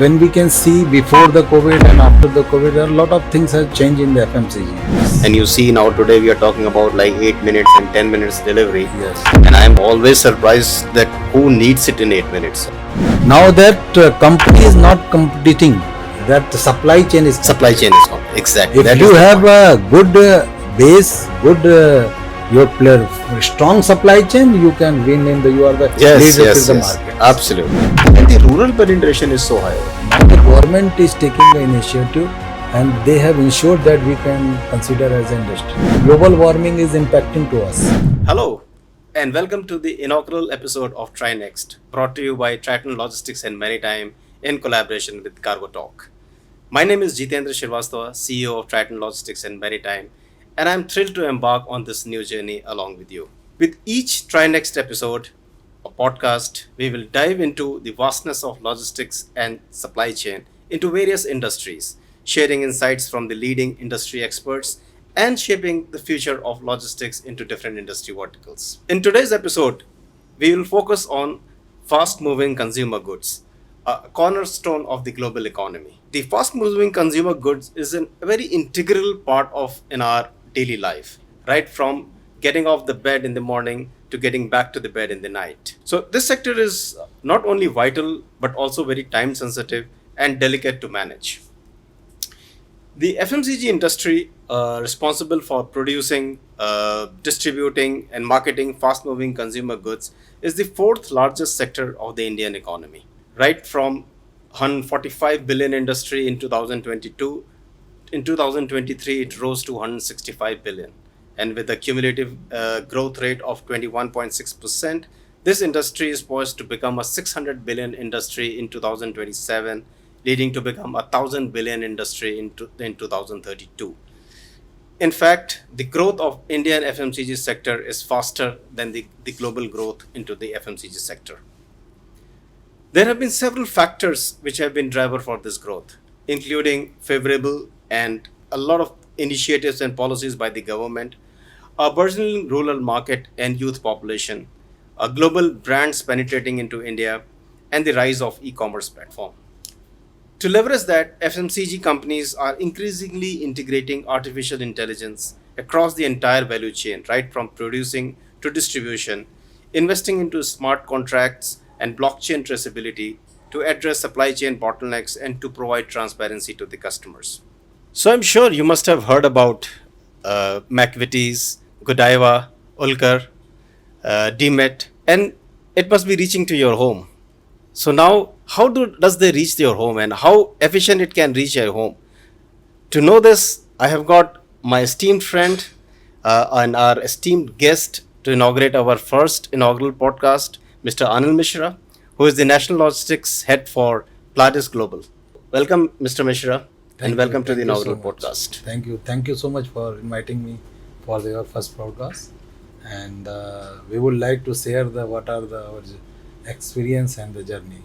when we can see before the COVID and after the COVID, there are a lot of things have changed in the FMCG. And you see now today we are talking about like 8 minutes and 10 minutes delivery. Yes. And I am always surprised that who needs it in 8 minutes. Now that company is not competing, that the supply chain is Supply chain is not. Exactly. If That you is the have point. a good base, good your player, strong supply chain, you can win in the. You are the leader in the market. Absolutely. And the rural penetration is so high. Now the government is taking the initiative, and they have ensured that we can consider as an industry. Global warming is impacting to us. Hello, and welcome to the inaugural episode of TriNext, brought to you by Triton Logistics and Maritime in collaboration with CargoTalk. My name is Jitendra Srivastava, CEO of Triton Logistics and Maritime, and I'm thrilled to embark on this new journey along with you. With each TriNext episode, a podcast, we will dive into the vastness of logistics and supply chain into various industries, sharing insights from the leading industry experts and shaping the future of logistics into different industry verticals. In today's episode, we will focus on fast-moving consumer goods, a cornerstone of the global economy. The fast-moving consumer goods is a very integral part of in our daily life, right from getting off the bed in the morning to getting back to the bed in the night. So this sector is not only vital but also very time sensitive and delicate to manage. The FMCG industry, responsible for producing, distributing, and marketing fast-moving consumer goods, is the fourth largest sector of the Indian economy. Right from 145 billion industry in 2022, in 2023 it rose to 165 billion, and with a cumulative growth rate of 21.6%, this industry is poised to become a 600 billion industry in 2027, leading to become a 1,000 billion industry in 2032. In fact, the growth of Indian FMCG sector is faster than the global growth into the FMCG sector. There have been several factors which have been driver for this growth, including favorable and a lot of initiatives and policies by the government, a burgeoning rural market and youth population, a global brands penetrating into India, and the rise of e-commerce platform. To leverage that, FMCG companies are increasingly integrating artificial intelligence across the entire value chain, right from producing to distribution, investing into smart contracts and blockchain traceability to address supply chain bottlenecks and to provide transparency to the customers. So I'm sure you must have heard about McVitie's, Godiva, Ulker, Demet, and it must be reaching to your home. So now, how does they reach your home and how efficient it can reach your home? To know this, I have got my esteemed friend and our esteemed guest to inaugurate our first inaugural podcast, Mr. Anil Mishra, who is the National Logistics Head for Pladis Global. Welcome, Mr. Mishra, and welcome to the inaugural podcast. Thank you. Thank you so much for inviting me for your first podcast. And we would like to share what are our experience and the journey.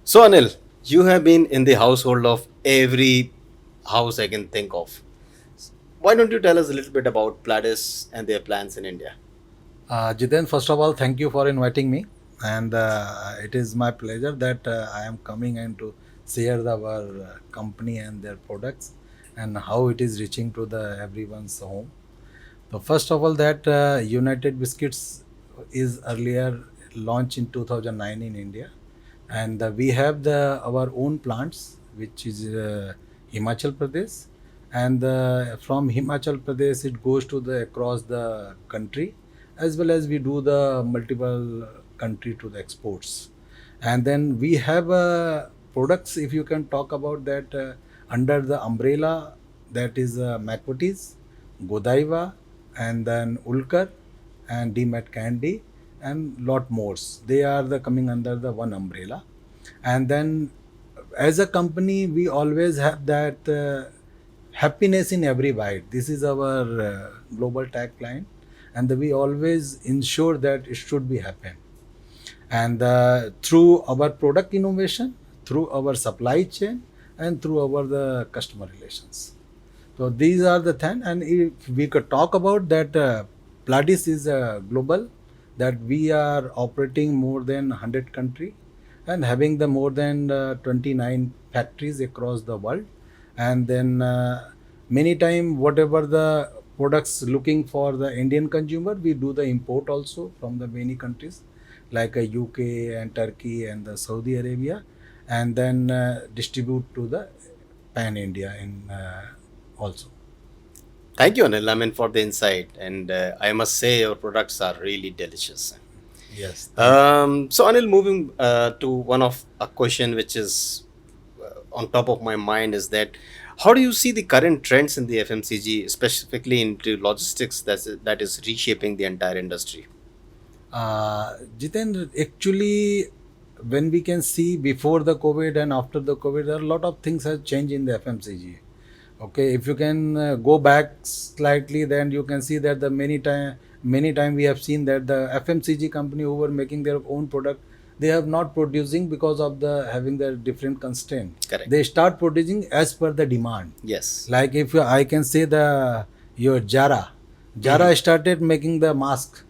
So, Anil, you have been in the household of every house I can think of. Why don't you tell us a little bit about Pladis and their plans in India? Jiten, first of all, thank you for inviting me, and it is my pleasure that I am coming and to share our company and their products and how it is reaching to everyone's home. So first of all, that United Biscuits is earlier launched in 2009 in India, and we have our own plants, which is Himachal Pradesh, and from Himachal Pradesh it goes to across the country, as well as we do the multiple country to the exports. And then we have products, if you can talk about that, under the umbrella, that is McVitie's, Godiva, and then Ulker and Demet Candy and lot more. They are coming under the one umbrella. And then as a company, we always have that happiness in every bite. This is our global tagline, and we always ensure that it should be happen. And through our product innovation, through our supply chain, and through the customer relations. So these are the 10. And if we could talk about that, Pladis is global, that we are operating more than 100 countries, and having the more than 29 factories across the world. And then many time whatever the products looking for the Indian consumer, we do the import also from the many countries like UK and Turkey and the Saudi Arabia, and then distribute to the pan India in also. Thank you, Anil, I mean, for the insight. And I must say, your products are really delicious. Yes, thank So, Anil, moving to one of a question which is on top of my mind is that how do you see the current trends in the FMCG, specifically into logistics, that is reshaping the entire industry? Jitendra, actually, when we can see before the COVID and after the COVID, there are a lot of things have changed in the FMCG. Okay, if you can go back slightly, then you can see that the many time we have seen that the FMCG company who were making their own product, they have not producing because of the having the different constraint. Correct. They start producing as per the demand. Yes. Like if I can say the your Jara started making the mask,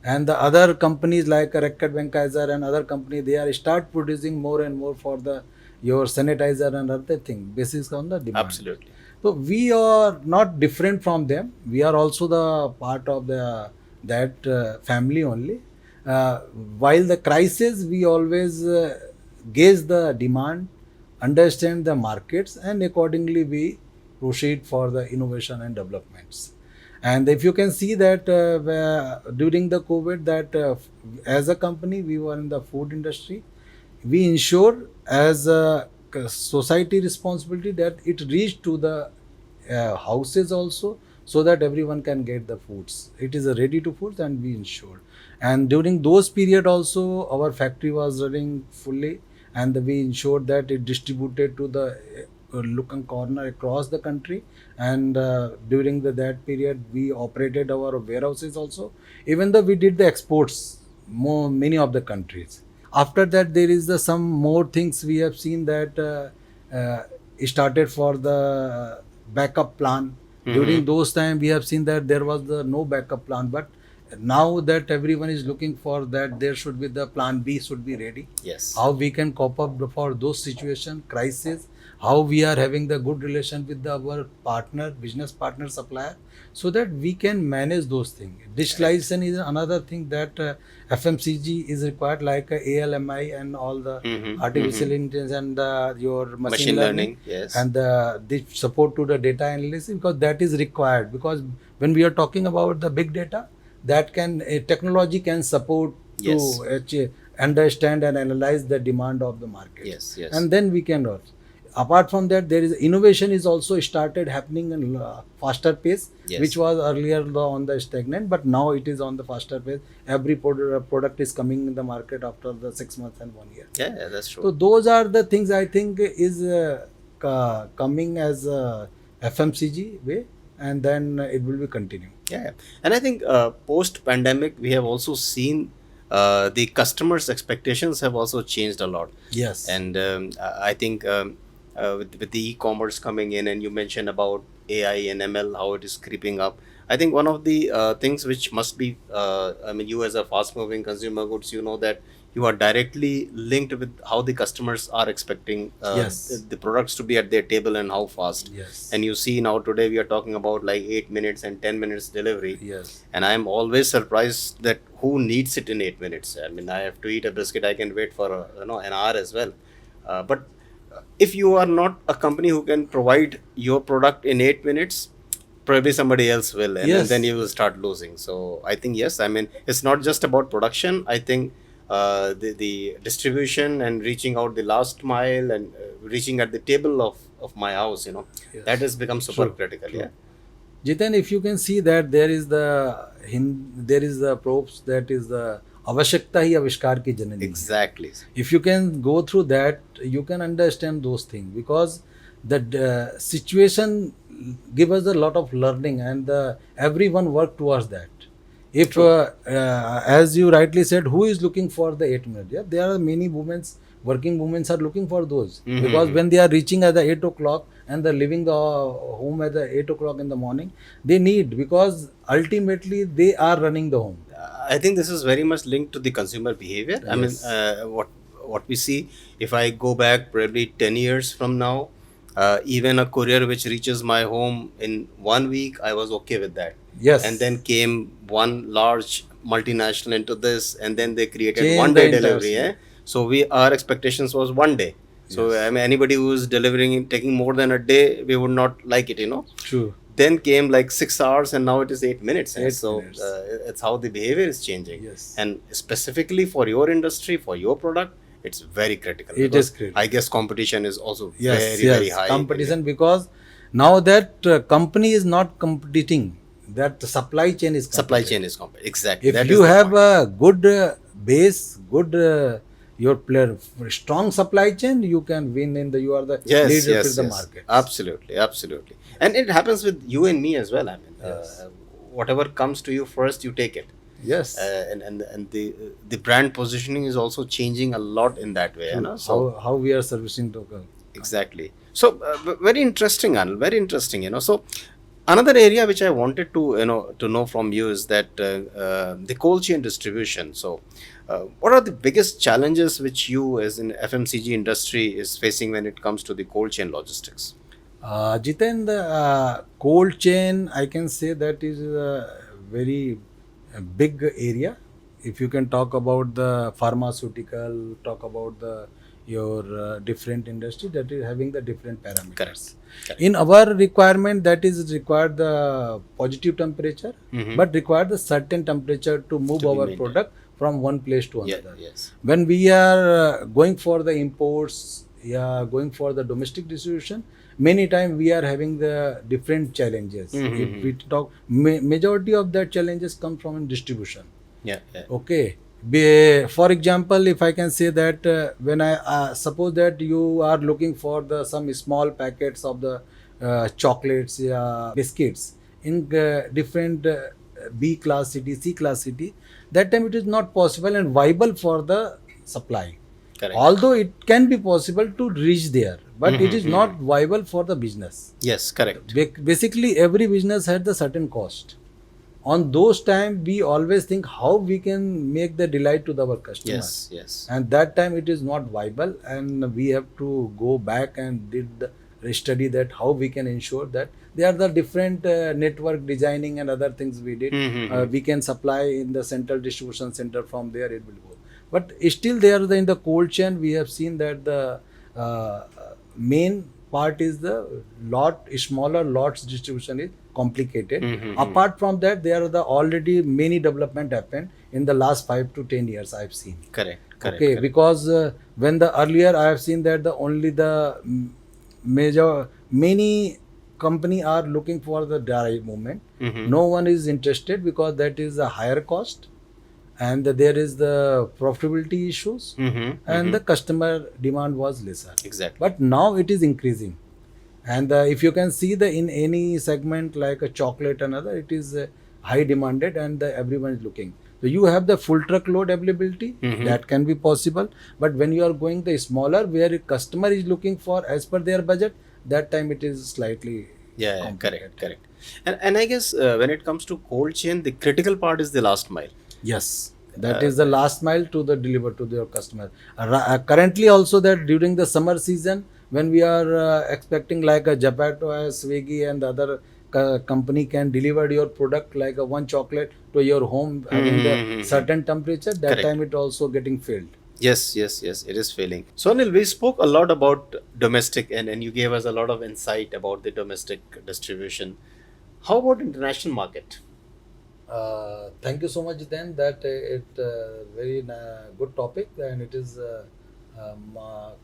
and the other companies like Reckitt Benckiser and other company, they are start producing more and more for the your sanitizer and other thing basis on the demand. Absolutely. So we are not different from them. We are also the part of the that family only. Uh, while the crisis, we always gauge the demand, understand the markets, and accordingly we proceed for the innovation and developments. And if you can see that during the COVID, that as a company we were in the food industry, we ensure as a society responsibility that it reach to the houses also, so that everyone can get the foods. It is a ready to foods, and we ensure. And during those period also, our factory was running fully, and we ensured that it distributed to the look and corner across the country. And during that period, we operated our warehouses also, even though we did the exports many of the countries. After that, there is some more things we have seen that started for the backup plan. During those time, we have seen that there was no backup plan, but now that everyone is looking for that, there should be the plan B should be ready. Yes. How we can cope up for those situation crisis, how we are having the good relation with our partner, business partner, supplier, so that we can manage those things. Digitalization is another thing that FMCG is required, like ALMI and all the artificial intelligence and your machine learning. Yes. And the support to the data analysis, because that is required. Because when we are talking about the big data, that can technology can support Yes. to understand and analyze the demand of the market. Yes. Yes. And then we can also. Apart from that, there is innovation is also started happening in faster pace, Yes. which was earlier on the stagnant, but now it is on the faster pace. Every product is coming in the market after the 6 months and 1 year. Yeah, that's true. So those are the things I think is coming as FMCG way, and then it will be continuing. Yeah, and I think post pandemic we have also seen the customers' expectations have also changed a lot. Yes. And I think with the e-commerce coming in, and you mentioned about AI and ML, how it is creeping up. I think one of the things which must be, I mean, you as a fast-moving consumer goods, you know that you are directly linked with how the customers are expecting Yes. the products to be at their table and how fast. Yes. And you see now today we are talking about like 8 minutes and 10 minutes delivery. Yes. And I am always surprised that who needs it in 8 minutes. I mean, I have to eat a biscuit, I can wait for an hour as well. But if you are not a company who can provide your product in 8 minutes, probably somebody else will, and Yes. then you will start losing. So I think yes, I mean, it's not just about production. I think the distribution and reaching out the last mile and reaching at the table of my house, Yes. that has become super True. critical. True. Yeah. Jitan, if you can see that there is the props that is the avashyakta hi avishkar ki janani. Exactly. If you can go through that, you can understand those things, because the situation give us a lot of learning, and everyone work towards that. If as you rightly said, who is looking for the 8 minutes? Yeah, there are many working women are looking for those, because when they are reaching at the 8 o'clock and they're leaving the home at the 8 o'clock in the morning, they need, because ultimately they are running the home. I think this is very much linked to the consumer behavior. I mean, Yes. what we see, if I go back probably 10 years from now, even a courier which reaches my home in 1 week, I was okay with that. And then Yes. came one large multinational into this, and then they created Change one the day entire delivery. scene. So our expectations was one day. So I Yes. mean, anybody who's delivering taking more than a day, we would not like it. True. Then came like 6 hours, and now it is 8 minutes. 8 minutes. It's how the behavior is changing. Yes. And specifically for your industry, for your product, it's very critical. It because is critical. I guess competition is also Yes, very, very yes, high. competition, because now that company is not competing, that supply chain is Supply competing. chain is exactly. If That you is the have point. a good base, good your player, strong supply chain, you can win in the, you are the Yes, leader yes, in the yes. market. Absolutely, absolutely. And it happens with you and me as well. I mean, Yes. whatever comes to you first, you take it. Yes. And the brand positioning is also changing a lot in that way. True. So How we are servicing to exactly. So very interesting, Anil. Very interesting. So another area which I wanted to know from you is that the cold chain distribution. So what are the biggest challenges which you as in FMCG industry is facing when it comes to the cold chain logistics? Jiten, the cold chain, I can say that is a very big area. If you can talk about the pharmaceutical, talk about the your different industry, that is having the different parameters. Correct. Correct. In our requirement, that is required the positive temperature, Mhm. but required the certain temperature to move To be our maintained. product from one place to Yeah, another. yes. When we are going for the imports, yeah, going for the domestic distribution, many times we are having the different challenges. Mhm. If we talk, majority of that challenges come from distribution. Yeah, yeah. Okay. For example, if I can say that when I suppose that you are looking for the some small packets of the chocolates, biscuits in different B class city, C class city, that time it is not possible and viable for the supply. Correct. Although it can be possible to reach there, but it Mhm, is not viable for the business. Yes, correct. Basically, every business had the certain cost. On those time, we always think how we can make the delight to our customer. Yes, yes. And that time it is not viable, and we have to go back and did the study that how we can ensure that there are the different network designing and other things we did. Mhm. We can supply in the central distribution center, from there it will go. But still there in the cold chain, we have seen that the main part is the smaller lots distribution is complicated. Mhm. Apart from that, there are the already many development happened in the last 5 to 10 years I've seen. Correct, correct. Okay, correct. because when the earlier I have seen that the only the major many company are looking for the dry movement. Mhm. No one is interested because that is a higher cost, and there is the profitability issues, Mhm, and mhm. the customer demand was lesser. Exactly. But now it is increasing, and if you can see the in any segment like a chocolate and other, it is high demanded, and everyone is looking. So you have the full truckload availability, Mhm. that can be possible. But when you are going the smaller, where a customer is looking for as per their budget, that time it is slightly Yeah, complicated. correct. And I guess when it comes to cold chain, the critical part is the last mile. Yes, that is the last mile to the deliver to your customer. Currently, also that during the summer season, when we are expecting like a Zapato, Swiggy, and the other company can deliver your product like a one chocolate to your home having the certain temperature, that Correct. time it also getting filled. Yes, yes, yes. It is failing. So Anil, we spoke a lot about domestic, and you gave us a lot of insight about the domestic distribution. How about international market? Thank you so much, then. That it very good topic, and it is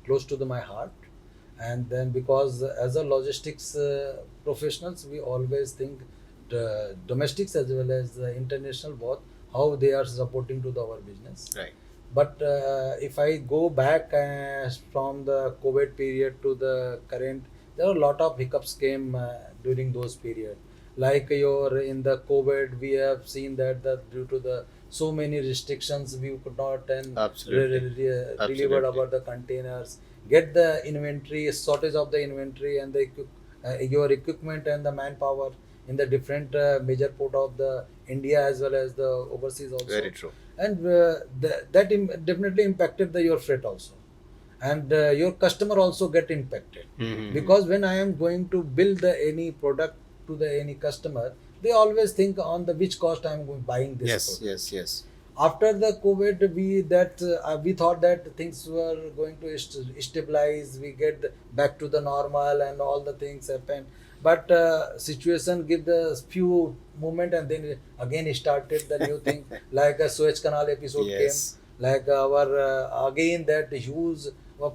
close to my heart. And then because as a logistics professionals, we always think the domestics as well as the international, both how they are supporting to our business. Right. But if I go back from the COVID period to the current, there are a lot of hiccups came during those period. Like your in the COVID, we have seen that due to the so many restrictions, we could not and Absolutely. deliver Absolutely. about the containers, get the inventory, shortage of the inventory, and the your equipment and the manpower in the different major port of the India as well as the overseas also. Very true. and definitely impacted your freight also, and your customer also get impacted, because when I am going to build any product to the any customer, they always think on the which cost I am buying this Yes, product. yes, yes. After the COVID, we thought that things were going to stabilize, we get back to the normal and all the things happen, but situation give the few moment, and then again started the new thing, like a Suez Canal episode came, Yes, like our again that huge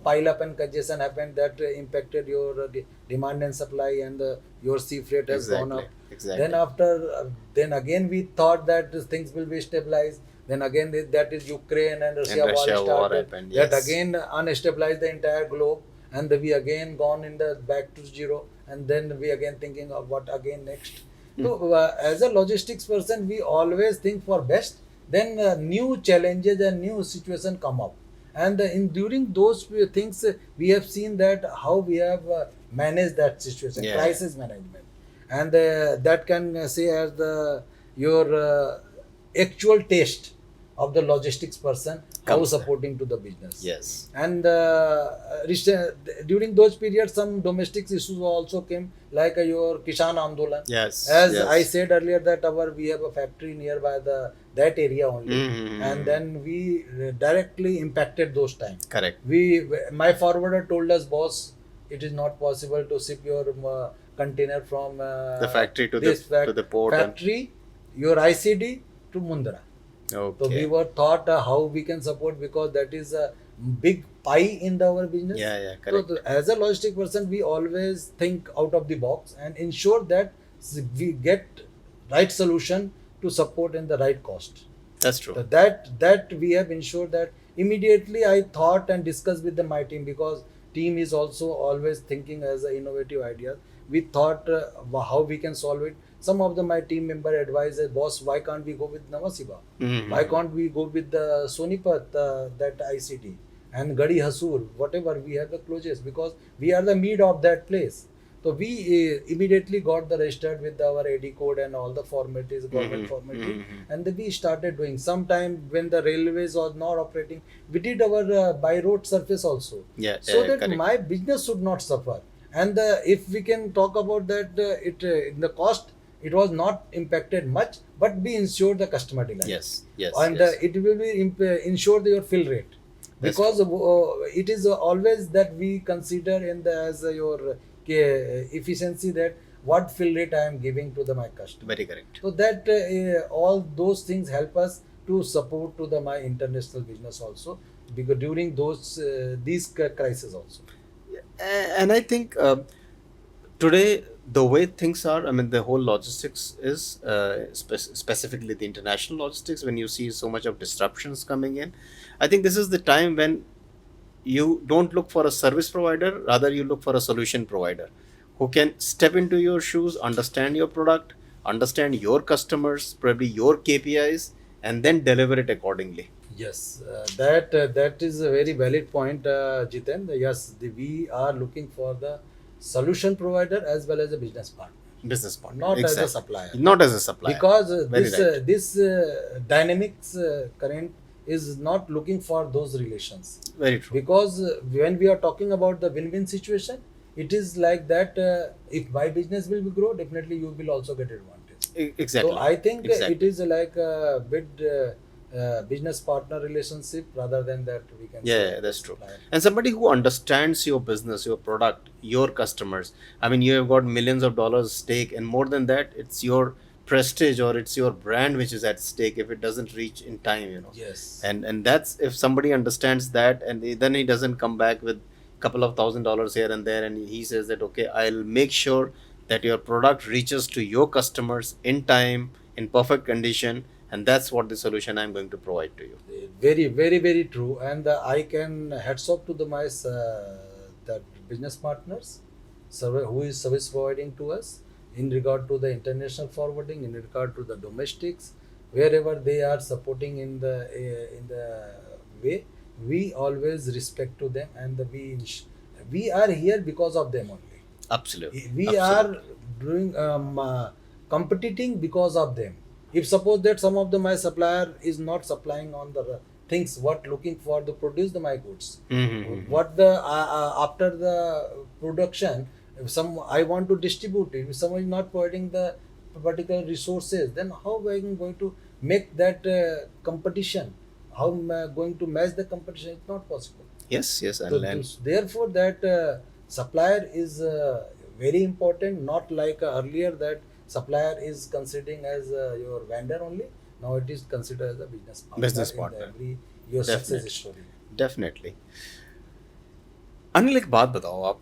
pile up and congestion happened, that impacted your demand and supply, and your sea freight has gone exactly, up. Then exactly. after then again we thought that things will be stabilized, then again that is Ukraine and And Russia war Russia war started, happened. that Yes. again unstabilized the entire globe, and we again gone in the back to zero, and then we again thinking of what again next. So as a logistics person, we always think for best, then new challenges and new situation come up, and in during those things we have seen that how we have managed that situation, Yeah. crisis management, and that can say as the your actual taste of the logistics person, how Comes there. supporting to the business. Yes. And during those periods some domestic issues also came, like your Kishan Andolan. Yes. As Yes. I said earlier that we have a factory nearby that area only, and then we directly impacted those times. Correct. My forwarder told us, boss, it is not possible to ship your container from The factory to this the port and- factory, your ICD to Mundra. So we Okay. were thought how we can support, because that is a big pie in our business. Yeah, yeah, So correct. as a logistic person, we always think out of the box and ensure that we get right solution to support in the right cost. That's true. So that we have ensured that immediately I thought and discussed with my team, because team is also always thinking as an innovative idea. We thought how we can solve it. Some of my team member advised, boss, why can't we go with Navasiba? Why can't we go with the Sonipat, that ICT, and Gadi Hasur, whatever we have the closest, because we are the mid of that place. So we immediately got the registered with our AD code and all the formalities, government formality, and then we started doing. Sometime when the railways was not operating, we did our by road surface also, Yeah, so yeah, that correct. my business should not suffer. And if we can talk about that, it in the cost, it was not impacted much, but we ensured the customer delight. Yes, yes, And yes. it will be ensure your fill rate, That's because it is always that we consider in the as your efficiency, that what fill rate I am giving to my customer. Very correct. So that all those things help us to support to my international business also, because during these crises also. And I think today the way things are, I mean, the whole logistics is specifically the international logistics. When you see so much of disruptions coming in, I think this is the time when you don't look for a service provider, rather you look for a solution provider who can step into your shoes, understand your product, understand your customers, probably your KPIs, and then deliver it accordingly. Yes, that is a very valid point, Jitendra. Yes, we are looking for the solution provider as well as a business partner, Business partner, not as a exactly. supplier. Not as a supplier. Because Very right. this dynamics current is not looking for those relations. Very true. Because when we are talking about the win-win situation, it is like that. If my business will grow, definitely you will also get advantage. Exactly. So I think Exactly. it is like a bit business partner relationship rather than that we can. Yeah, say that's true. supplier. And somebody who understands your business, your product, your customers. I mean, you have got millions of dollars stake, and more than that, it's your prestige or it's your brand which is at stake if it doesn't reach in time, you know. Yes. And that's, if somebody understands that, and then he doesn't come back with couple of $1,000 here and there, and he says that, okay, I'll make sure that your product reaches to your customers in time, in perfect condition, and that's what the solution I'm going to provide to you. Very, very, very true. And I can hats off to my that business partners, who is service providing to us in regard to the international forwarding, in regard to the domestics, wherever they are supporting in the way, we always respect to them, and we are here because of them only. Absolutely. We Absolutely. are doing competing because of them. If suppose that some of the my supplier is not supplying on the things what looking for to produce the my goods, what the after the production, if some I want to distribute it, if someone is not providing the particular resources, then how I am going to make that competition? How am I going to match the competition? It's not possible. Yes, yes, So and therefore, that supplier is very important. Not like earlier that supplier is considering as your vendor only. Now it is considered as a business partner. business In partner. the every your Definitely. success story. Definitely. Anil, एक बात बताओ आप,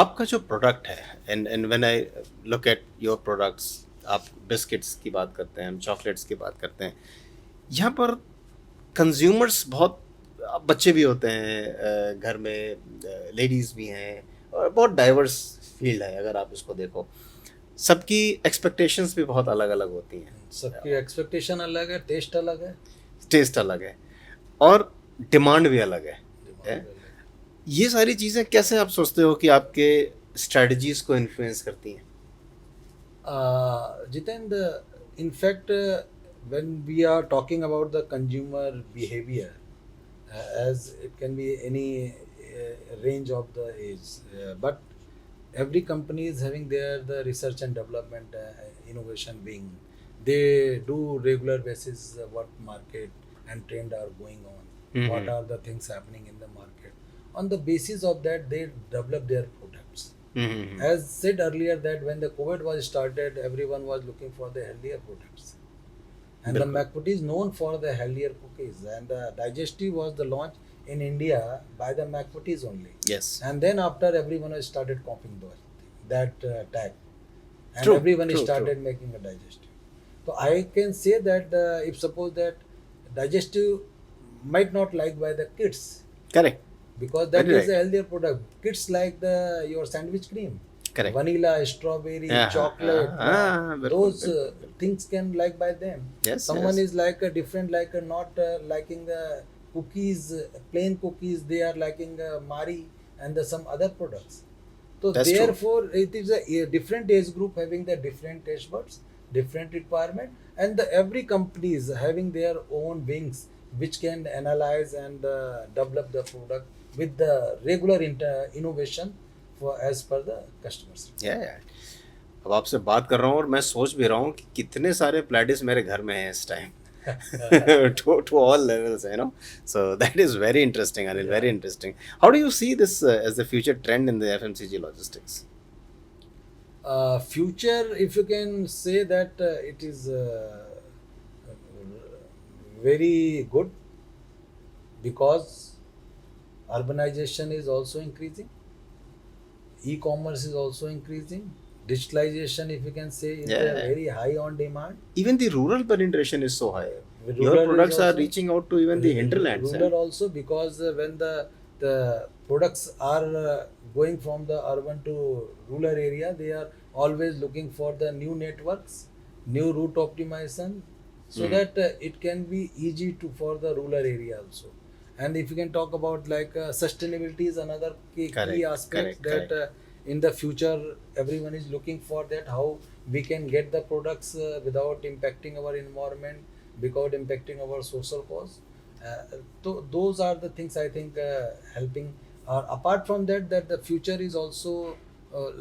आपका जो product है, and when I look at your products, आप biscuits की बात करते हैं, हम चॉकलेट्स की बात करते हैं, यहाँ पर कंज्यूमर्स बहुत, बच्चे भी होते हैं घर में, लेडीज़ भी हैं, और बहुत डाइवर्स फील्ड है अगर आप इसको देखो। सबकी एक्सपेक्टेशंस भी बहुत अलग अलग होती हैं, सबकी एक्सपेक्टेशन अलग है, टेस्ट अलग है, टेस्ट अलग है, और डिमांड भी अलग है। ये सारी चीज़ें कैसे आप सोचते हो कि आपके स्ट्रेटजीज को इन्फ्लुएंस करती हैं? Jitendra, in fact, when we are talking about the consumer behavior, as it can be any range of the age, but every company is having their the research and development innovation wing. They do regular basis what market and trend are going on, what are the things happening in the market. On the basis of that, they develop their products. As said earlier, that when the COVID was started, everyone was looking for the healthier products, and the McVitie is known for the healthier cookies, and the digestive was the launch in India by the McVitie's only. Yes. And then after everyone has started copying that tag, and True, everyone true, started making a digestive. So I can say that if suppose that digestive might not like by the kids, Correct. because that Very is a healthier product. Kids like the your sandwich cream, Correct. vanilla, strawberry, chocolate. Those things can like by them. Yes, Someone yes. is like a different, like a not liking the cookies, plain cookies. They are liking Mari and the some other products. So That's true. therefore, it is a different age group having the different taste buds, different requirement, and every company is having their own wings which can analyze and develop the product with the regular innovation for as per the customers. Yeah. अब आपसे बात कर रहा हूँ और मैं सोच भी रहा हूँ कि कितने सारे प्लेडिस मेरे घर में हैं इस time, to all levels, you know. So that is very interesting, Anil, very interesting. How do you see this as the future trend in the FMCG logistics? Future, if you can say that it is very good, because urbanization is also increasing, e-commerce is also increasing, digitalization, if you can say, is very high on demand. Even the rural penetration is so high. Rural Your products is are also- reaching out to even the hinterlands. Rural also, because when the products are going from the urban to rural area, they are always looking for the new networks, new route optimization, so that it can be easy to for the rural area also. And if you can talk about like sustainability is another key aspect that in the future everyone is looking for, that how we can get the products without impacting our environment, without impacting our social cause. So those are the things I think helping. Apart from that, that the future is also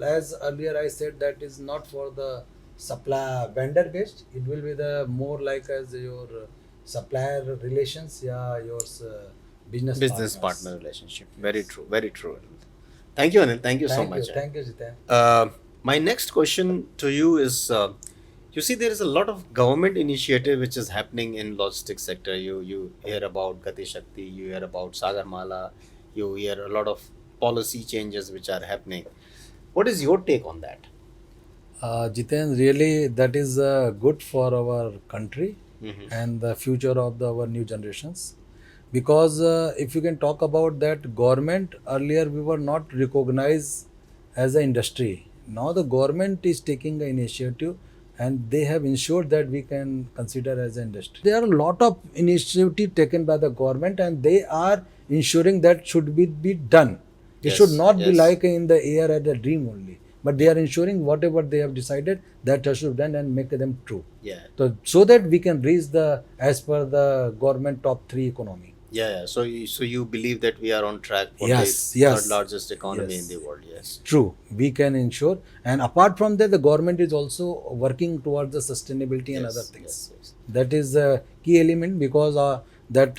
as earlier I said, that is not for the supply vendor based. It will be the more like as your supplier relations, your business partner relationship. Very true, very true. Thank you, Anil. Thank you so much. Thank you, Jitendra. My next question to you is, you see, there is a lot of government initiative which is happening in logistics sector. You hear about Gati Shakti, you hear about Sagar Mala, you hear a lot of policy changes which are happening. What is your take on that? Jiten, really that is good for our country and the future of our new generations. Because if you can talk about that, government earlier we were not recognized as an industry. Now the government is taking the initiative and they have ensured that we can consider as an industry. There are a lot of initiative taken by the government and they are ensuring that should be done. It should not be like in the air at a dream only. but they are ensuring whatever they have decided that has to be done and make them true. Yeah. So that we can reach the as per the government top 3 economy. Yeah. So you believe that we are on track for Yes, the yes, third largest economy in yes. the world? Yes. True, we can ensure, and apart from that, the government is also working towards the sustainability and other Yes. things. Yes. Yes. That is a key element because that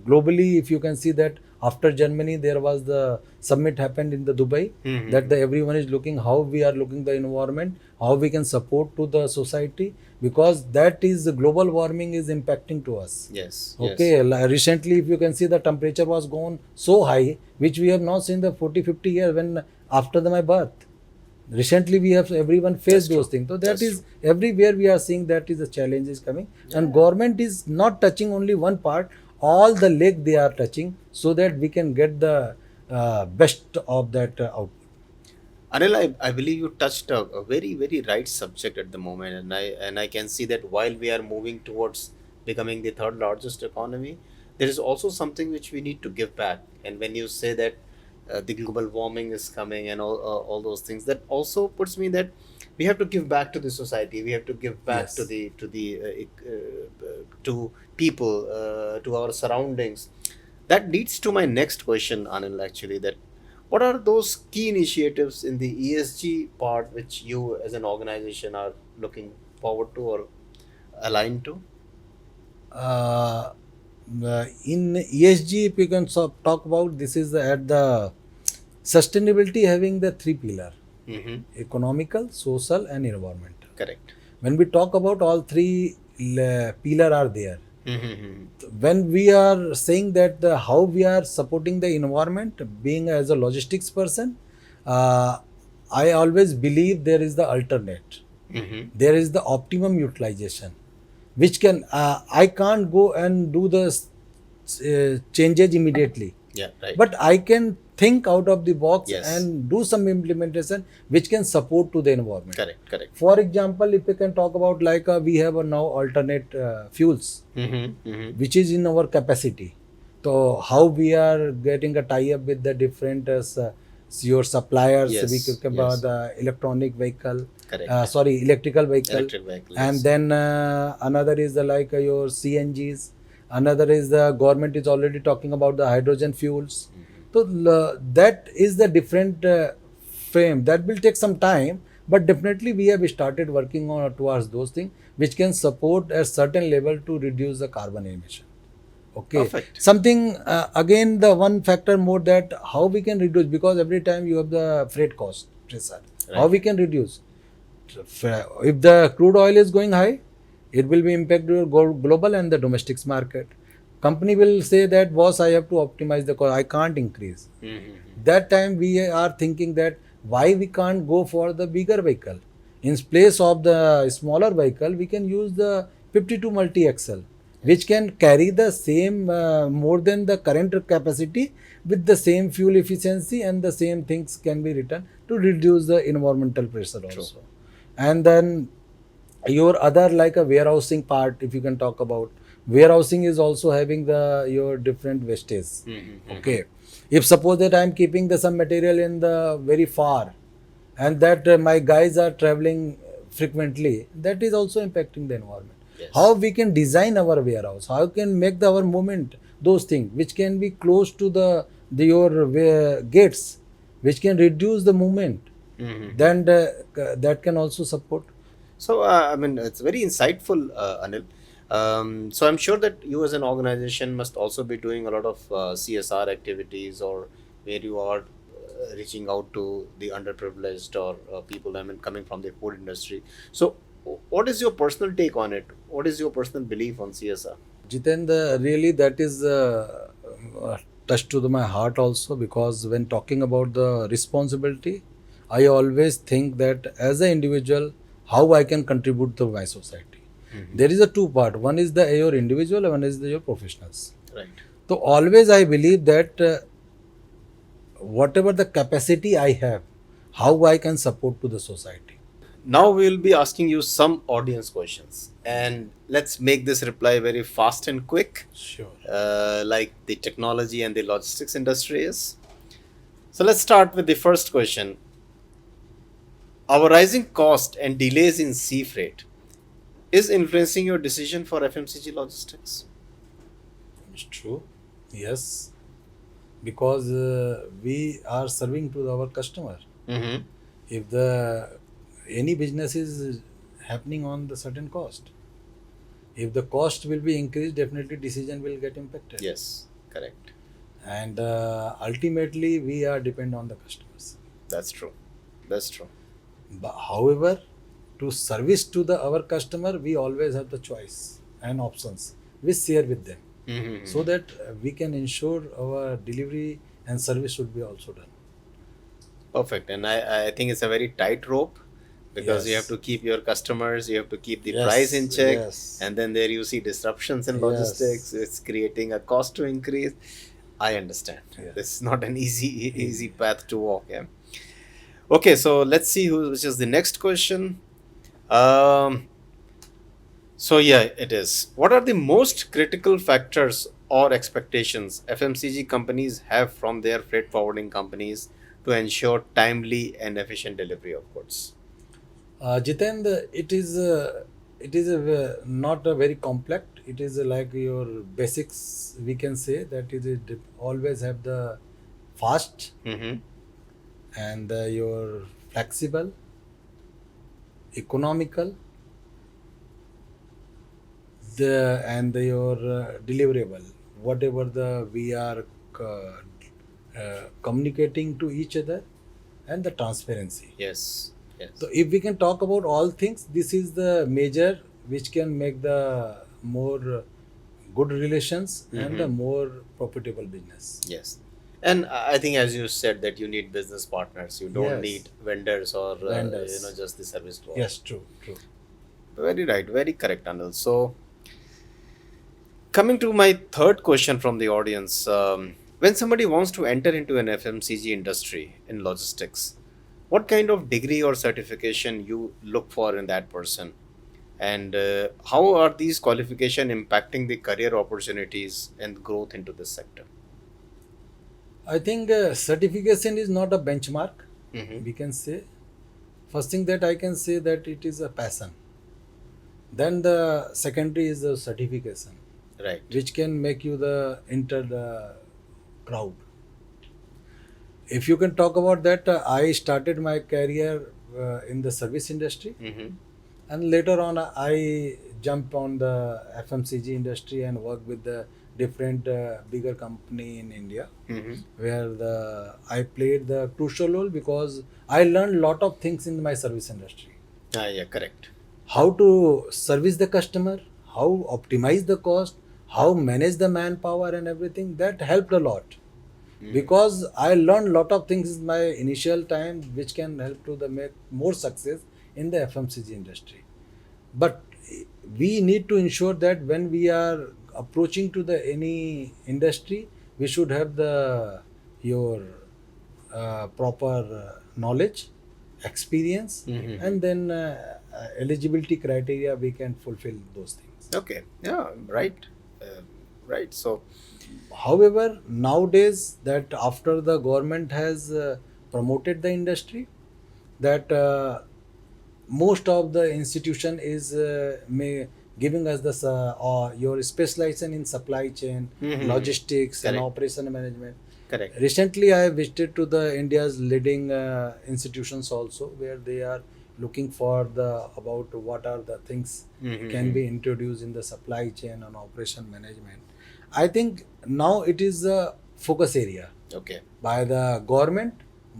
globally, if you can see that after Germany, there was the summit happened in the Dubai. Mhm. That everyone is looking how we are looking the environment, how we can support to the society, because that is the global warming is impacting to us. Yes. Okay, recently, if you can see, the temperature was gone so high, which we have not seen the 40-50 years when after my birth. Recently, we have everyone faced those things. So that is everywhere we are seeing that is the challenge is coming, and government is not touching only one part, all the leg they are touching, so that we can get the best of that output. Anil, I believe you touched a very, very right subject at the moment, and I can see that while we are moving towards becoming the third largest economy, there is also something which we need to give back. And when you say that the global warming is coming and all those things, that also puts me that we have to give back to the society. We have to give back to Yes. to people, to our surroundings. That leads to my next question, Anil. Actually, that what are those key initiatives in the ESG part which you as an organization are looking forward to or aligned to? Uh, in ESG, if you can talk about this is at the sustainability having the 3 pillar: Mm-hmm. economical, social, and environmental. Correct. When we talk about all 3 pillar are there, Mm-hmm. when we are saying that how we are supporting the environment, being as a logistics person, uh, I always believe there is the alternate. Mm-hmm. There is the optimum utilization, which can I can't go and do the changes immediately, Yeah. Right. but I can think out of the box Yes. and do some implementation which can support to the environment. Correct. Correct. For example, if we can talk about like we have now alternate fuels, Mm-hmm. Mm-hmm. which is in our capacity. So how we are getting a tie up with the different your suppliers. Yes, We talk about yes. the electronic vehicle, Correct. sorry, electrical vehicle, Electric vehicle. and Yes. then another is the like your CNGs. Another is the government is already talking about the hydrogen fuels. So that is the different frame that will take some time, but definitely we have started working on towards those things which can support a certain level to reduce the carbon emission. Okay, Perfect. something again the one factor more that how we can reduce, because every time you have the freight cost pressure, how Right. we can reduce. If the crude oil is going high, it will be impact your global and the domestic market. Company will say that boss, I have to optimize the cost, I can't increase. Mm-hmm. That time we are thinking that why we can't go for the bigger vehicle, in place of the smaller vehicle we can use the 52 multi axle, which can carry the same more than the current capacity with the same fuel efficiency, and the same things can be written to reduce the environmental pressure also. And then your other like a warehousing part, if you can talk about, warehousing is also having the your different wastage. Mm-hmm. Okay, if suppose that I am keeping the some material in the very far, and that my guys are traveling frequently, that is also impacting the environment. Yes. How we can design our warehouse, how can make our movement, those things which can be close to the your gates, which can reduce the movement, Mm-hmm. then that can also support. So, I mean, it's very insightful, Anil. So, I'm sure that you as an organization must also be doing a lot of CSR activities, or where you are reaching out to the underprivileged or people, I mean, coming from the food industry. So, what is your personal take on it? What is your personal belief on CSR? Jitendra, really that is touch to my heart also, because when talking about the responsibility, I always think that as an individual, how I can contribute to my society. Mm-hmm. There is a two part. One is the your individual, and one is the your professionals. Right. So always I believe that whatever the capacity I have, how I can support to the society. Now we will be asking you some audience questions, and let's make this reply very fast and quick, Sure. like the technology and the logistics industry is. So let's start with the first question. Our rising cost and delays in sea freight is influencing your decision for FMCG logistics. It's true. Yes, because we are serving to our customer. Mm-hmm. If the any business is happening on the certain cost, if the cost will be increased, definitely decision will get impacted. Yes, correct. And ultimately, we are depend on the customers. That's true. That's true. But however, to service to the our customer, we always have the choice and options. We share with them Mm-hmm. so that we can ensure our delivery and service should be also done. Perfect. And I think it's a very tight rope because you have Yes. to keep your customers, you have to keep the Yes. price in check, Yes. and then there you see disruptions in Yes. logistics. It's creating a cost to increase. I understand. Yeah. This is not an easy path to walk. Yeah. Okay, so let's see which is the next question. Um, so yeah, it is. What are the most critical factors or expectations FMCG companies have from their freight forwarding companies to ensure timely and efficient delivery of goods? Jitendra, it is not a very complex. It is like your basics. We can say that always have the fast Mm-hmm. and your flexible, economical, the and your deliverable. Whatever the we are communicating to each other, and the transparency. Yes. Yes. So if we can talk about all things, this is the major which can make the more good relations and the more profitable business. Yes. And I think, as you said, that you need business partners. You don't Yes. need vendors or Vendors. just the service provider. Yes, true, true. Very right. Very correct, Anil. So, coming to my third question from the audience, when somebody wants to enter into an FMCG industry in logistics, what kind of degree or certification you look for in that person, and how are these qualification impacting the career opportunities and growth into this sector? I think certification is not a benchmark. Mm-hmm. We can say first thing that I can say that it is a passion. Then the secondary is the certification, Right. which can make you the enter the crowd. If you can talk about that, I started my career in the service industry, Mm-hmm. and later on I jumped on the FMCG industry and worked with the different bigger company in India, Mm-hmm. where I played the crucial role because I learned lot of things in my service industry. Ah, yeah, correct. How to service the customer, how optimize the cost, how manage the manpower and everything. That helped a lot because I learned lot of things in my initial time which can help to the make more success in the FMCG industry. But we need to ensure that when we are approaching to the any industry, we should have the your proper knowledge, experience, Mm-hmm. and then eligibility criteria. We can fulfill those things. Okay. Yeah. Right. Right. So. However, nowadays that after the government has promoted the industry, that most of the institution is giving us this your specialization in supply chain, Mhm. logistics, and Correct. operation management. Correct. Recently, I visited to the India's leading institutions also, where they are looking for the about what are the things Mhm. can be introduced in the supply chain and operation management. I think now it is a focus area Okay. by the government,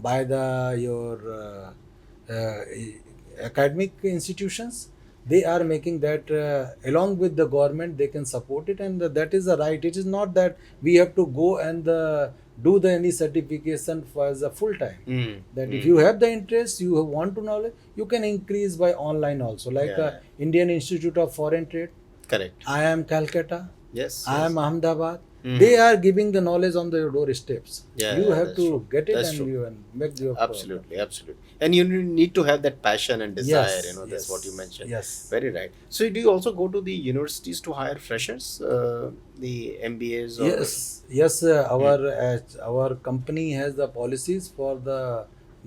by the your academic institutions. They are making that along with the government they can support it, and that is the right. It is not that we have to go and do the any certification for as a full time. Mm. That if you have the interest, you want to know, you can increase by online also, like Yeah. Indian Institute of Foreign Trade, Correct. I am Calcutta, Yes. I am Ahmedabad. Mhm. They are giving the knowledge on the doorsteps. Yeah, You yeah, have that's to true. get it That's and true. you and make your Absolutely. Absolutely. And you need to have that passion and desire. Yes, That's what you yes, mentioned. yes. Very right. So, do you also go to the universities to hire freshers, the MBAs? Or... Yes, yes. Our company has the policies for the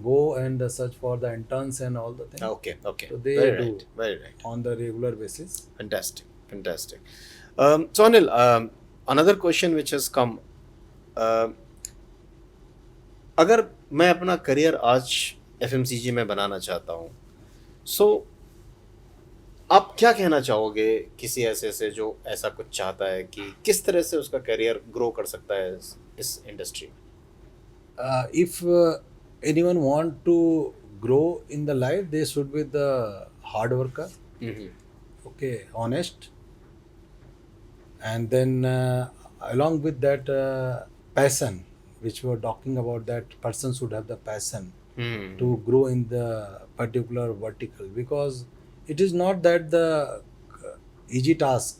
go and search for the interns and all the things. Okay, okay. So they Very do right, very right. on the regular basis. Fantastic, fantastic. So Anil, another question which has come. अगर मैं अपना career आज FMCG में बनाना चाहता हूँ, सो आप क्या कहना चाहोगे किसी ऐसे से जो ऐसा कुछ चाहता है कि किस तरह से उसका करियर ग्रो कर सकता है इस इंडस्ट्री में? If anyone want to grow in the life, they should be the hard worker, okay, honest, and then along with that passion, which we were talking about, that person should have the passion to grow in the particular vertical, because it is not that the easy task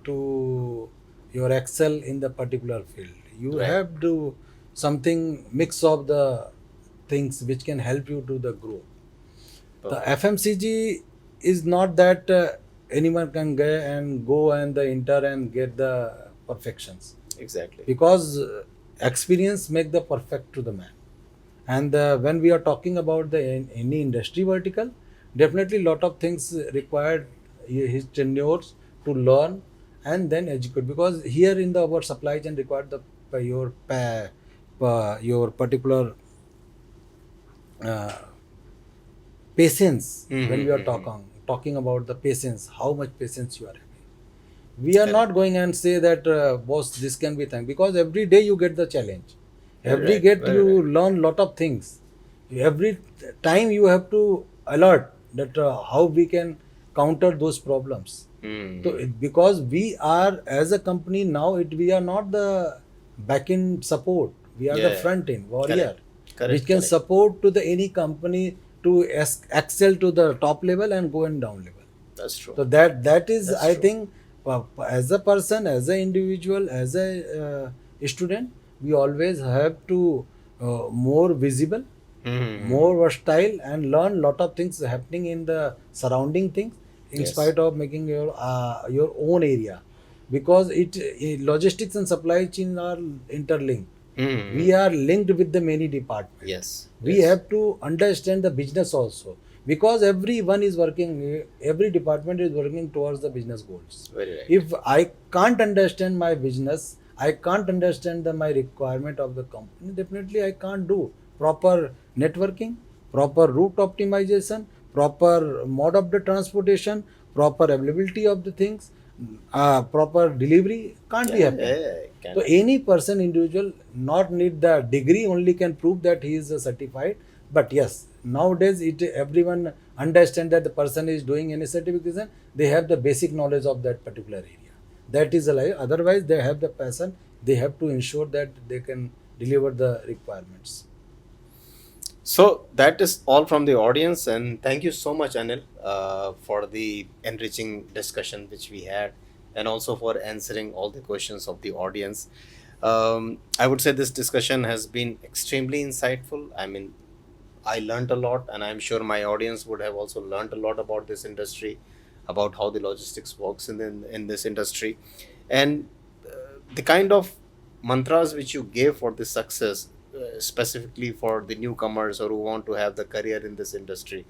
to your excel in the particular field. You Right. have to something mix of the things which can help you to the grow. The Perfect. FMCG is not that anyone can go and the enter and get the perfections, Exactly. because experience make the perfect to the man. And when we are talking about the any industry vertical, definitely lot of things required his tenures to learn and then educate, because here in the our supply chain required the your particular uh, patience. When we are talking about the patience, how much patience you are having, we are not going and say that boss this can be thing, because every day you get the challenge, every Right, get very you right. learn lot of things, every time you have to alert that how we can counter those problems. So because we are as a company now, we are not the back end support, we are the Yeah. front end warrior, Correct, which can correct. support to the any company to excel to the top level and go and down level. That's true. So that is, That's I true. think, as a person, as an individual, as a student, we always have to more visible, more versatile, and learn lot of things happening in the surrounding things, in Yes. spite of making your own area, because logistics and supply chain are interlinked. We are linked with the many departments. Yes. We yes. have to understand the business also, because everyone is working, every department is working towards the business goals. Very right. If I can't understand my business, I can't understand my requirement of the company, definitely I can't do proper networking, proper route optimization, proper mode of the transportation, proper availability of the things, proper delivery can't be happening. So any person, individual, not need the degree only can prove that he is certified. But yes, nowadays everyone understand that the person is doing any certification, they have the basic knowledge of that particular area. That is a lie. Otherwise, they have the passion. They have to ensure that they can deliver the requirements. So that is all from the audience, and thank you so much, Anil, for the enriching discussion which we had, and also for answering all the questions of the audience. I would say this discussion has been extremely insightful. I mean, I learned a lot, and I'm sure my audience would have also learned a lot about this industry, about how the logistics works in this industry, and the kind of mantras which you gave for this success, specifically for the newcomers or who want to have the career in this industry,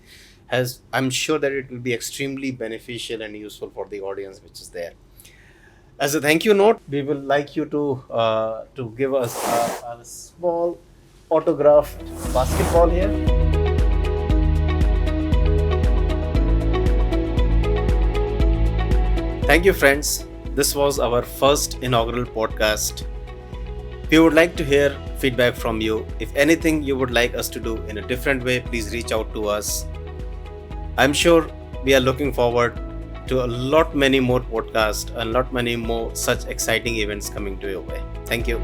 has, I'm sure that it will be extremely beneficial and useful for the audience which is there. As a thank you note, we will like you to give us a small autographed basketball here. Thank you, friends. This was our first inaugural podcast. We would like to hear feedback from you. If anything you would like us to do in a different way, please reach out to us. I'm sure we are looking forward to a lot many more podcasts, a lot many more such exciting events coming to your way. Thank you.